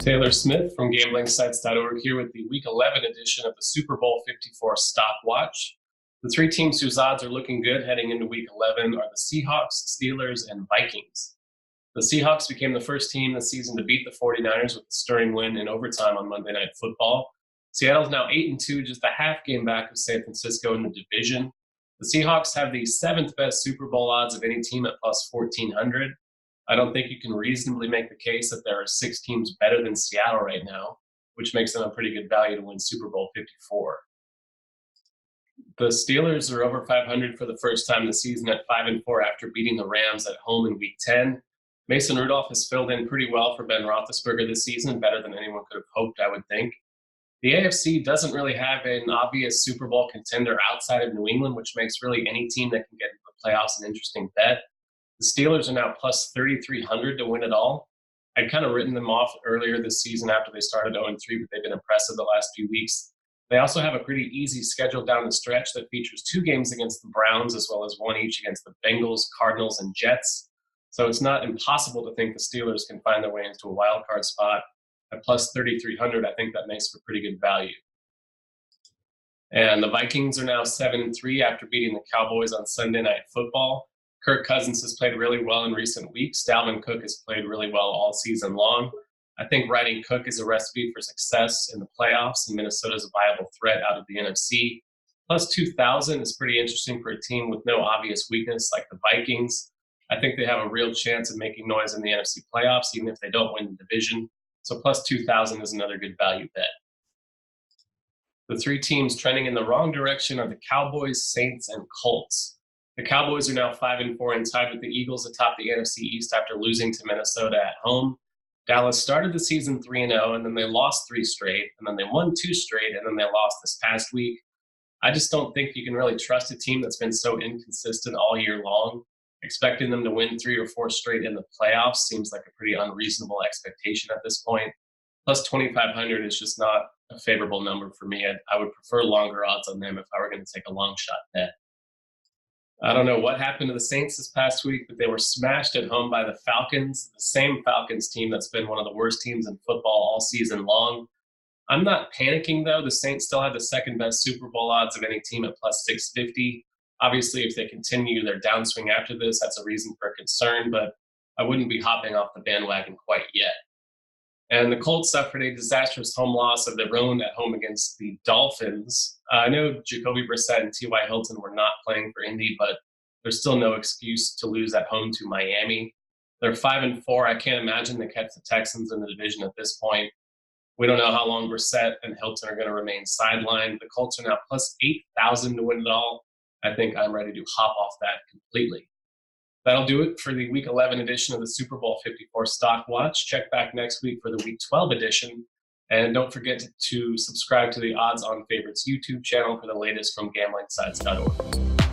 Taylor Smith from gamblingsites.org here with the Week 11 edition of the Super Bowl 54 Stockwatch. The three teams whose odds are looking good heading into Week 11 are the Seahawks, Steelers, and Vikings. The Seahawks became the first team this season to beat the 49ers with a stirring win in overtime on Monday Night Football. Seattle's now 8-2, just a half game back of San Francisco in the division. The Seahawks have the seventh best Super Bowl odds of any team at plus 1,400. I don't think you can reasonably make the case that there are six teams better than Seattle right now, which makes them a pretty good value to win Super Bowl 54. The Steelers are over 500 for the first time this season at 5-4 after beating the Rams at home in Week 10. Mason Rudolph has filled in pretty well for Ben Roethlisberger this season, better than anyone could have hoped, I would think. The AFC doesn't really have an obvious Super Bowl contender outside of New England, which makes really any team that can get into the playoffs an interesting bet. The Steelers are now plus 3,300 to win it all. I'd kind of written them off earlier this season after they started 0-3, but they've been impressive the last few weeks. They also have a pretty easy schedule down the stretch that features two games against the Browns as well as one each against the Bengals, Cardinals, and Jets. So it's not impossible to think the Steelers can find their way into a wild card spot. At plus 3,300, I think that makes for pretty good value. And the Vikings are now 7-3 after beating the Cowboys on Sunday Night Football. Kirk Cousins has played really well in recent weeks. Dalvin Cook has played really well all season long. I think riding Cook is a recipe for success in the playoffs, and Minnesota is a viable threat out of the NFC. Plus 2,000 is pretty interesting for a team with no obvious weakness like the Vikings. I think they have a real chance of making noise in the NFC playoffs, even if they don't win the division. So plus 2,000 is another good value bet. The three teams trending in the wrong direction are the Cowboys, Saints, and Colts. The Cowboys are now 5-4 and tied with the Eagles atop the NFC East after losing to Minnesota at home. Dallas started the season 3-0, and then they lost 3 straight, and then they won 2 straight, and then they lost this past week. I just don't think you can really trust a team that's been so inconsistent all year long. Expecting them to win 3 or 4 straight in the playoffs seems like a pretty unreasonable expectation at this point. Plus 2,500 is just not a favorable number for me. I would prefer longer odds on them if I were going to take a long shot bet. I don't know what happened to the Saints this past week, but they were smashed at home by the Falcons, the same Falcons team that's been one of the worst teams in football all season long. I'm not panicking, though. The Saints still have the second best Super Bowl odds of any team at plus 650. Obviously, if they continue their downswing after this, that's a reason for concern, but I wouldn't be hopping off the bandwagon quite yet. And the Colts suffered a disastrous home loss of their own at home against the Dolphins. I know Jacoby Brissett and T.Y. Hilton were not playing for Indy, but there's still no excuse to lose at home to Miami. They're 5-4. I can't imagine they kept the Texans in the division at this point. We don't know how long Brissett and Hilton are going to remain sidelined. The Colts are now plus 8,000 to win it all. I think I'm ready to hop off that completely. That'll do it for the Week 11 edition of the Super Bowl 54 Stockwatch. Check back next week for the Week 12 edition. And don't forget to subscribe to the Odds on Favorites YouTube channel for the latest from gamblingsites.org.